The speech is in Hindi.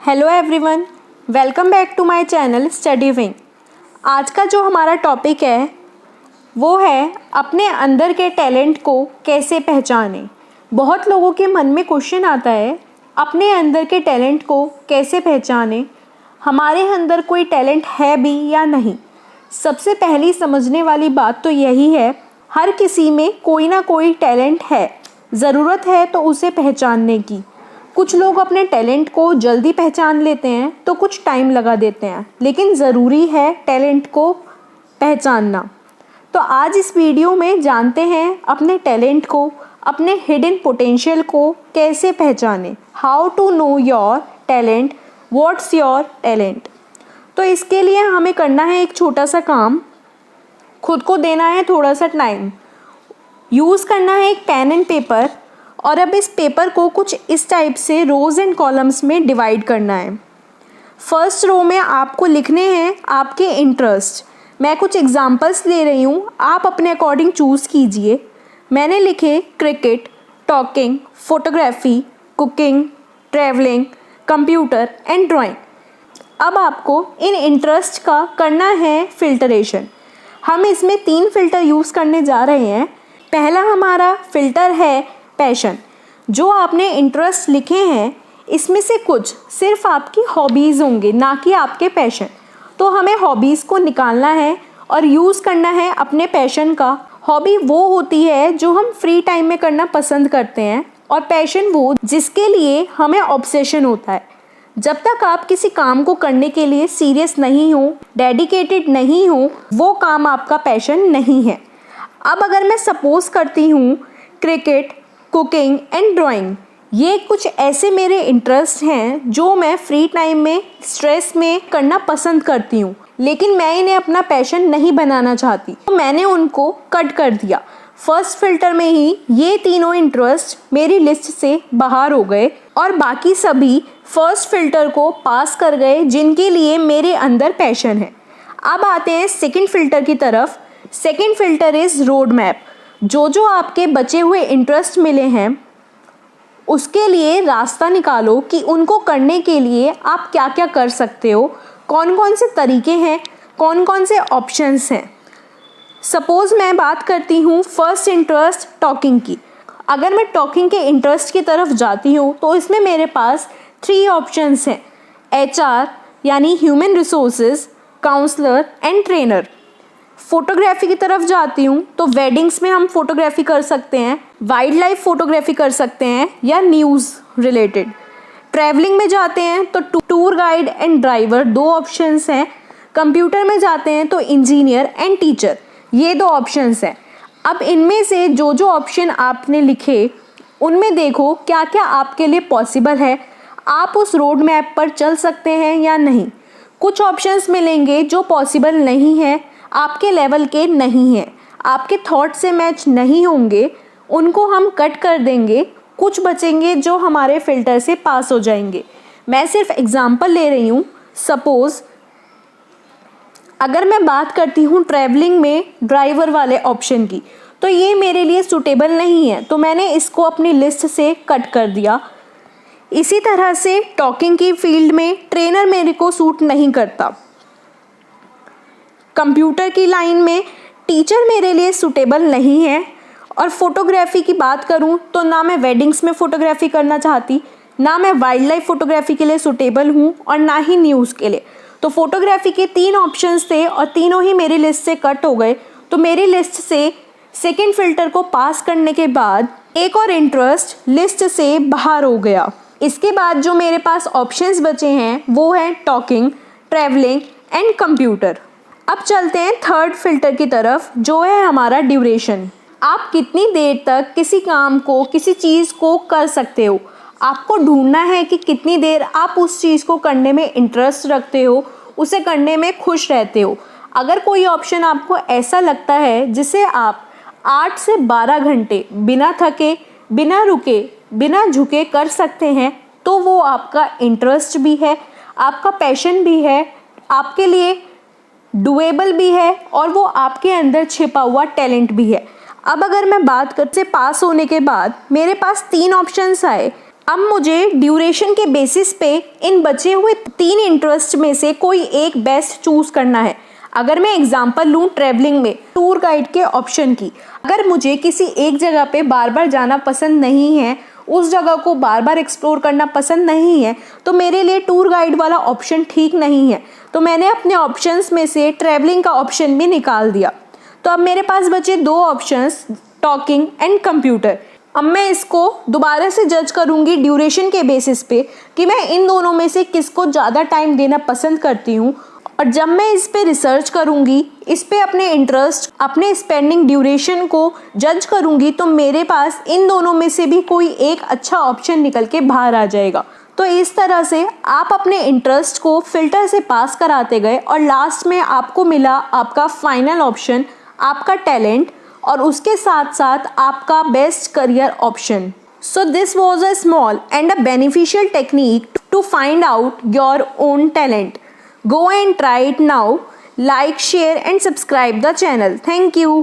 Hello everyone, welcome back to my channel study wing. आज का जो हमारा टॉपिक है वो है अपने अंदर के टैलेंट को कैसे पहचानें। बहुत लोगों के मन में क्वेश्चन आता है, अपने अंदर के टैलेंट को कैसे पहचानें, हमारे अंदर कोई टैलेंट है भी या नहीं। सबसे पहली समझने वाली बात तो यही है, हर किसी में कोई ना कोई टैलेंट है, ज़रूरत है तो उसे पहचानने की। कुछ लोग अपने टैलेंट को जल्दी पहचान लेते हैं तो कुछ टाइम लगा देते हैं, लेकिन ज़रूरी है टैलेंट को पहचानना। तो आज इस वीडियो में जानते हैं अपने टैलेंट को, अपने हिडन पोटेंशियल को कैसे पहचानें। How to know your talent, what's your talent. तो इसके लिए हमें करना है एक छोटा सा काम, खुद को देना है थोड़ा सा टाइम, यूज़ करना है एक पेन एंड पेपर। और अब इस पेपर को कुछ इस टाइप से रोज़ एंड कॉलम्स में डिवाइड करना है। फर्स्ट रो में आपको लिखने हैं आपके इंटरेस्ट। मैं कुछ एग्जांपल्स ले रही हूँ, आप अपने अकॉर्डिंग चूज़ कीजिए। मैंने लिखे cricket, talking, photography, cooking, travelling, computer and drawing. अब आपको इन इंटरेस्ट का करना है फिल्टरेशन। हम इसमें 3 फ़िल्टर यूज़ करने जा रहे हैं। पहला हमारा फ़िल्टर है पैशन। जो आपने इंटरेस्ट लिखे हैं इसमें से कुछ सिर्फ आपकी हॉबीज़ होंगे, ना कि आपके पैशन। तो हमें हॉबीज़ को निकालना है और यूज़ करना है अपने पैशन का। हॉबी वो होती है जो हम फ्री टाइम में करना पसंद करते हैं, और पैशन वो जिसके लिए हमें ऑब्सेशन होता है। जब तक आप किसी काम को करने के लिए सीरियस नहीं हो, डेडिकेटेड नहीं हो, वो काम आपका पैशन नहीं है। अब अगर मैं सपोज़ करती हूँ क्रिकेट, कुकिंग एंड ड्राइंग, ये कुछ ऐसे मेरे इंटरेस्ट हैं जो मैं फ्री टाइम में स्ट्रेस में करना पसंद करती हूँ, लेकिन मैं इन्हें अपना पैशन नहीं बनाना चाहती, तो मैंने उनको कट कर दिया। फर्स्ट फिल्टर में ही ये तीनों इंटरेस्ट मेरी लिस्ट से बाहर हो गए और बाकी सभी फर्स्ट फिल्टर को पास कर गए जिनके लिए मेरे अंदर पैशन है। अब आते हैं सेकंड फिल्टर की तरफ। Second filter is road map. जो आपके बचे हुए इंटरेस्ट मिले हैं उसके लिए रास्ता निकालो कि उनको करने के लिए आप क्या क्या कर सकते हो, कौन कौन से तरीके हैं, कौन कौन से ऑप्शंस हैं। सपोज़ मैं बात करती हूँ फर्स्ट इंटरेस्ट टॉकिंग की। अगर मैं टॉकिंग के इंटरेस्ट की तरफ जाती हूँ तो इसमें मेरे पास 3 ऑप्शंस हैं, HR यानी human resources, counsellor and trainer. Photography की तरफ जाती हूँ तो वेडिंग्स में हम फोटोग्राफी कर सकते हैं, वाइल्ड लाइफ फोटोग्राफी कर सकते हैं या न्यूज़ रिलेटेड। ट्रैवलिंग में जाते हैं तो tour guide and driver 2 options हैं। कंप्यूटर में जाते हैं तो इंजीनियर एंड टीचर, ये 2 ऑप्शंस हैं। अब इनमें से जो ऑप्शन आपने लिखे उनमें देखो क्या क्या आपके लिए पॉसिबल है, आप उस रोड मैप पर चल सकते हैं या नहीं। कुछ ऑप्शंस मिलेंगे जो पॉसिबल नहीं है, आपके लेवल के नहीं हैं, आपके थॉट से मैच नहीं होंगे, उनको हम कट कर देंगे। कुछ बचेंगे जो हमारे फ़िल्टर से पास हो जाएंगे। मैं सिर्फ एग्जांपल ले रही हूँ। सपोज़ अगर मैं बात करती हूँ ट्रैवलिंग में ड्राइवर वाले ऑप्शन की, तो ये मेरे लिए सूटेबल नहीं है, तो मैंने इसको अपनी लिस्ट से कट कर दिया। इसी तरह से टॉकिंग की फील्ड में ट्रेनर मेरे को सूट नहीं करता। कंप्यूटर की लाइन में टीचर मेरे लिए सूटेबल नहीं है। और फोटोग्राफी की बात करूं तो ना मैं वेडिंग्स में फ़ोटोग्राफी करना चाहती, ना मैं वाइल्ड लाइफ फ़ोटोग्राफी के लिए सूटेबल हूं, और ना ही न्यूज़ के लिए। तो फोटोग्राफी के 3 ऑप्शंस थे और तीनों ही मेरी लिस्ट से कट हो गए। तो मेरी लिस्ट से सेकेंड फ़िल्टर को पास करने के बाद एक और इंटरेस्ट लिस्ट से बाहर हो गया। इसके बाद जो मेरे पास ऑप्शंस बचे हैं वो हैं टॉकिंग, ट्रैवलिंग एंड कंप्यूटर। अब चलते हैं थर्ड फिल्टर की तरफ, जो है हमारा ड्यूरेशन। आप कितनी देर तक किसी काम को, किसी चीज़ को कर सकते हो। आपको ढूंढना है कि कितनी देर आप उस चीज़ को करने में इंटरेस्ट रखते हो, उसे करने में खुश रहते हो। अगर कोई ऑप्शन आपको ऐसा लगता है जिसे आप 8 से 12 घंटे बिना थके, बिना रुके, बिना झुके कर सकते हैं, तो वो आपका इंटरेस्ट भी है, आपका पैशन भी है, आपके लिए डुएबल भी है, और वो आपके अंदर छिपा हुआ टैलेंट भी है। अब अगर मैं बात करते पास होने के बाद मेरे पास 3 ऑप्शंस आए, अब मुझे ड्यूरेशन के बेसिस पे इन बचे हुए 3 इंटरेस्ट में से कोई एक बेस्ट चूज़ करना है। अगर मैं एग्जांपल लूँ ट्रैवलिंग में टूर गाइड के ऑप्शन की, अगर मुझे किसी एक जगह पे बार बार जाना पसंद नहीं है, उस जगह को बार बार एक्सप्लोर करना पसंद नहीं है, तो मेरे लिए टूर गाइड वाला ऑप्शन ठीक नहीं है। तो मैंने अपने ऑप्शंस में से ट्रैवलिंग का ऑप्शन भी निकाल दिया। तो अब मेरे पास बचे 2 ऑप्शंस, टॉकिंग एंड कंप्यूटर। अब मैं इसको दोबारा से जज करूँगी ड्यूरेशन के बेसिस पे कि मैं इन दोनों में से किसको ज़्यादा टाइम देना पसंद करती हूँ। और जब मैं इस पे रिसर्च करूँगी, इस पे अपने इंटरेस्ट, अपने स्पेंडिंग ड्यूरेशन को जज करूँगी, तो मेरे पास इन दोनों में से भी कोई एक अच्छा ऑप्शन निकल के बाहर आ जाएगा। तो इस तरह से आप अपने इंटरेस्ट को फिल्टर से पास कराते गए और लास्ट में आपको मिला आपका फाइनल ऑप्शन, आपका टैलेंट, और उसके साथ साथ आपका best career option. So this was a small and a beneficial technique to find out your own talent. Go and try it now. Like, share and subscribe the channel. Thank you.